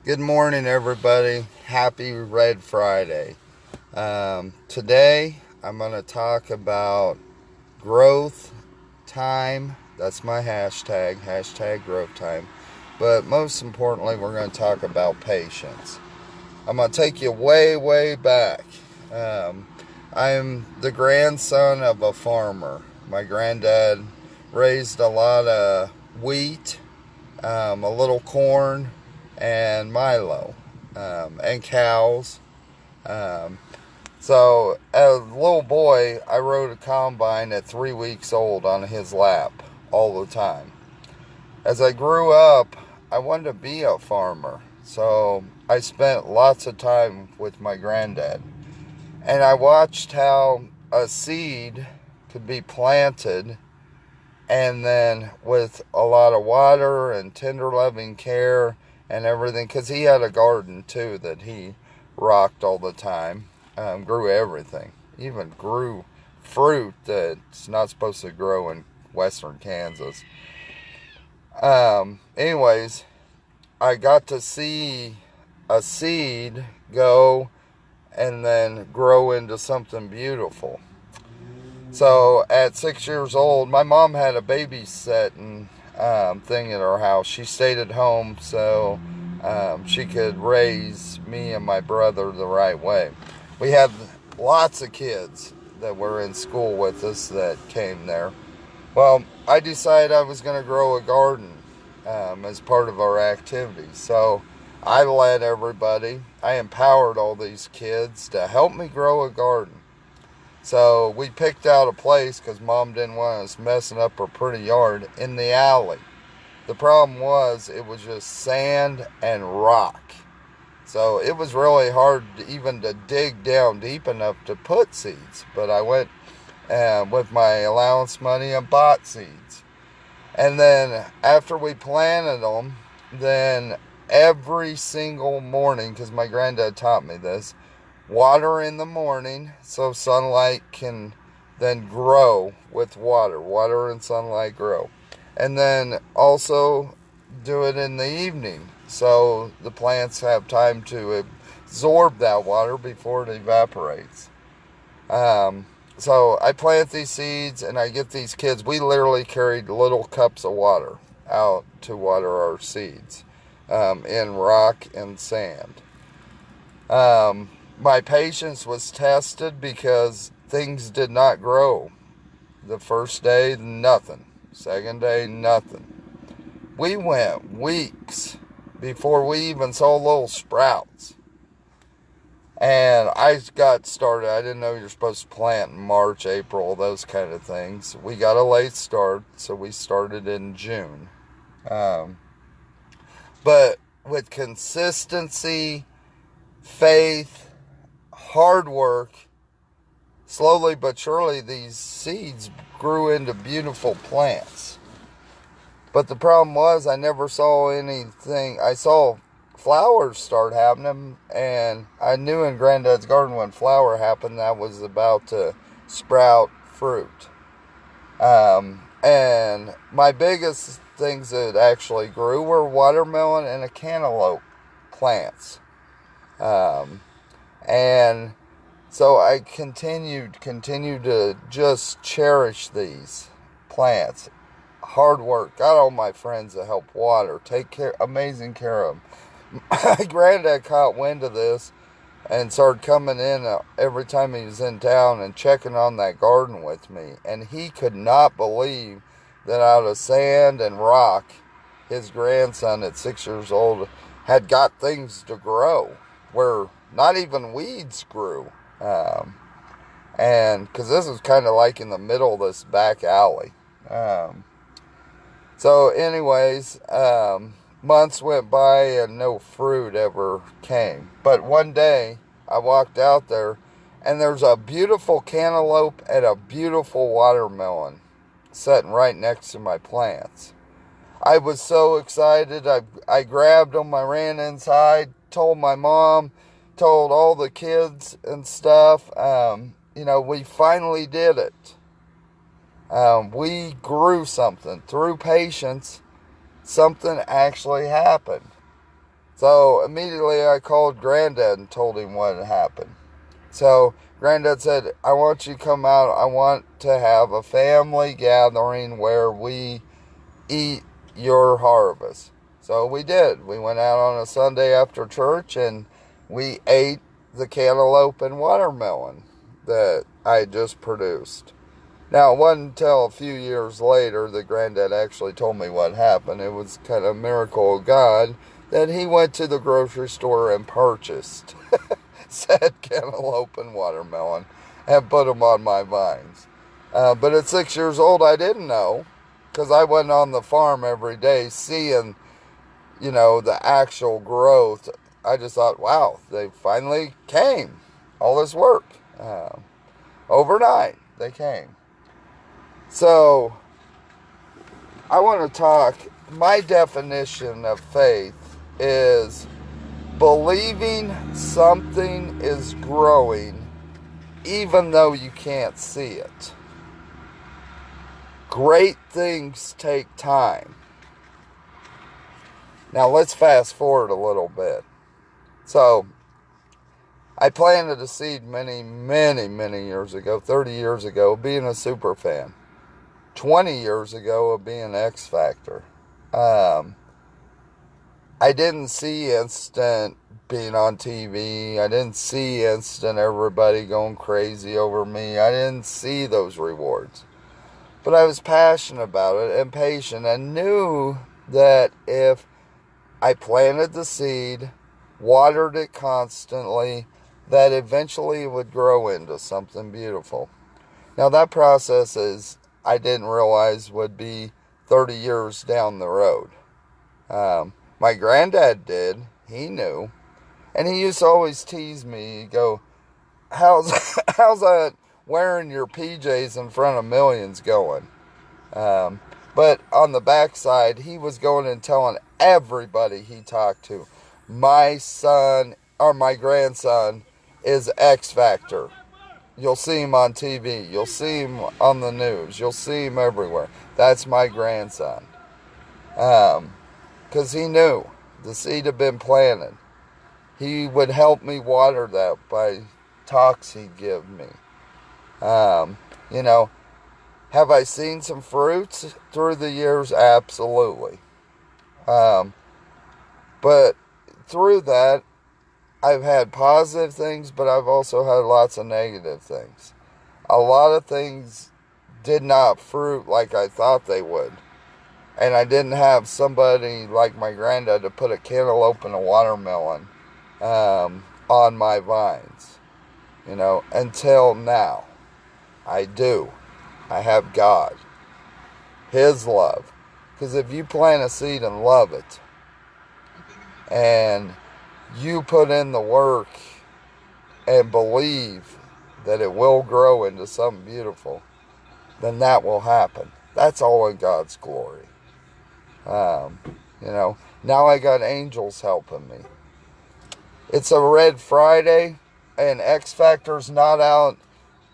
Good morning, everybody. Happy Red Friday. Today, I'm going to talk about growth time. That's my hashtag growth time. But most importantly, we're going to talk about patience. I'm going to take you way, way back. I'm the grandson of a farmer. My granddad raised a lot of wheat, a little corn, and Milo, and cows. Um, so, as a little boy, I rode a combine at 3 weeks old on his lap all the time. As I grew up, I wanted to be a farmer. So, I spent lots of time with my granddad. And I watched how a seed could be planted, and then with a lot of water and tender loving care and everything, because he had a garden too that he rocked all the time, grew everything, even grew fruit that's not supposed to grow in western Kansas. Anyways, I got to see a seed go and then grow into something beautiful. So at 6 years old, my mom had a babysitting thing at our house. She stayed at home so she could raise me and my brother the right way. We had lots of kids that were in school with us that came there. Well, I decided I was going to grow a garden as part of our activities. So I led everybody. I empowered all these kids to help me grow a garden. So we picked out a place because Mom didn't want us messing up her pretty yard in the alley. The problem was it was just sand and rock. So it was really hard even to dig down deep enough to put seeds. But I went with my allowance money and bought seeds. And then after we planted them, then every single morning, because my granddad taught me this, water in the morning so sunlight can then grow with water. Water and sunlight grow. And then also do it in the evening so the plants have time to absorb that water before it evaporates. So I plant these seeds and I get these kids. We literally carried little cups of water out to water our seeds in rock and sand. My patience was tested because things did not grow. The first day, nothing. Second day, nothing. We went weeks before we even saw little sprouts. And I got started. I didn't know you're supposed to plant in March, April, those kind of things. We got a late start, so we started in June. But with consistency, faith, hard work, slowly but surely these seeds grew into beautiful plants. But the problem was I never saw anything. I saw flowers start happening, and I knew in Granddad's garden when flower happened that was about to sprout fruit. And my biggest things that actually grew were watermelon and a cantaloupe plants. And so I continued to just cherish these plants. Hard work. Got all my friends to help water, amazing care of them. My granddad caught wind of this and started coming in every time he was in town and checking on that garden with me. And he could not believe that out of sand and rock, his grandson at 6 years old had got things to grow where not even weeds grew. And because this was kind of like in the middle of this back alley. So anyways, months went by and no fruit ever came. But one day I walked out there and there's a beautiful cantaloupe and a beautiful watermelon sitting right next to my plants. I was so excited. I grabbed them. I ran inside, told my mom, told all the kids and stuff. We finally did it. We grew something. Through patience, something actually happened. So immediately I called Granddad and told him what had happened. So Granddad said, I want you to come out. I want to have a family gathering where we eat your harvest. So we did. We went out on a Sunday after church and we ate the cantaloupe and watermelon that I just produced. Now, it wasn't until a few years later that Granddad actually told me what happened. It was kind of a miracle of God that he went to the grocery store and purchased said cantaloupe and watermelon and put them on my vines. But at 6 years old, I didn't know, because I wasn't on the farm every day seeing, the actual growth. I just thought, wow, they finally came. All this work. Overnight, they came. So, I want to talk, my definition of faith is believing something is growing even though you can't see it. Great things take time. Now let's fast forward a little bit. So, I planted a seed many, many, many years ago, 30 years ago, being a super fan. 20 years ago of being Xfactor. I didn't see instant being on TV. I didn't see instant everybody going crazy over me. I didn't see those rewards. But I was passionate about it and patient and knew that if I planted the seed, watered it constantly, that eventually it would grow into something beautiful. Now that process I didn't realize would be 30 years down the road. My granddad did. He knew. And he used to always tease me. He'd go, how's that wearing your PJs in front of millions going? But on the backside, he was going and telling everybody he talked to, my son, or my grandson, is Xfactor. You'll see him on TV. You'll see him on the news. You'll see him everywhere. That's my grandson. Because he knew the seed had been planted. He would help me water that by talks he'd give me. Have I seen some fruits through the years? Absolutely. But through that, I've had positive things, but I've also had lots of negative things. A lot of things did not fruit like I thought they would. And I didn't have somebody like my granddad to put a cantaloupe and a watermelon on my vines. Until now. I do. I have God. His love. Because if you plant a seed and love it, and you put in the work and believe that it will grow into something beautiful, then that will happen. That's all in God's glory. Now I got angels helping me. It's a Red Friday, and Xfactor's not out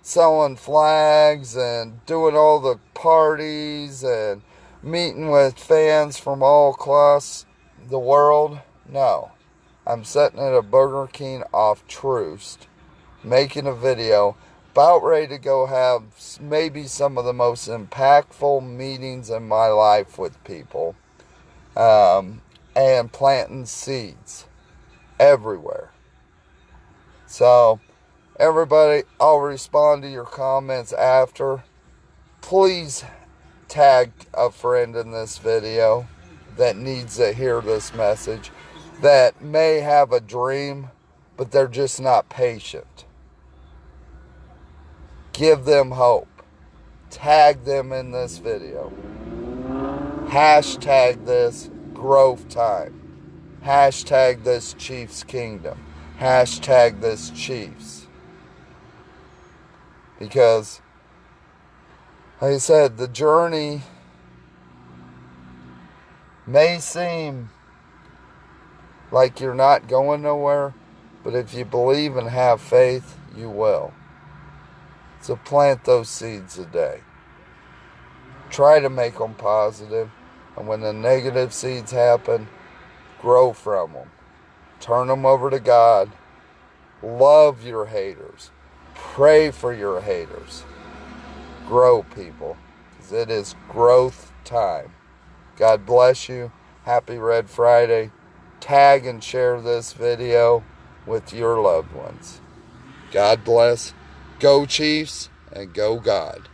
selling flags and doing all the parties and meeting with fans from all across the world. No. I'm sitting at a Burger King off Troost, making a video, about ready to go have maybe some of the most impactful meetings in my life with people, and planting seeds everywhere. So, everybody, I'll respond to your comments after. Please tag a friend in this video that needs to hear this message, that may have a dream, but they're just not patient. Give them hope. Tag them in this video. Hashtag this growth time. Hashtag this Chiefs Kingdom. Hashtag this Chiefs. Because, like I said, the journey may seem like you're not going nowhere, but if you believe and have faith, you will. So plant those seeds today. Try to make them positive, and when the negative seeds happen, grow from them. Turn them over to God. Love your haters. Pray for your haters. Grow, people, because it is growth time. God bless you. Happy Red Friday. Tag and share this video with your loved ones. God bless. Go Chiefs and go God.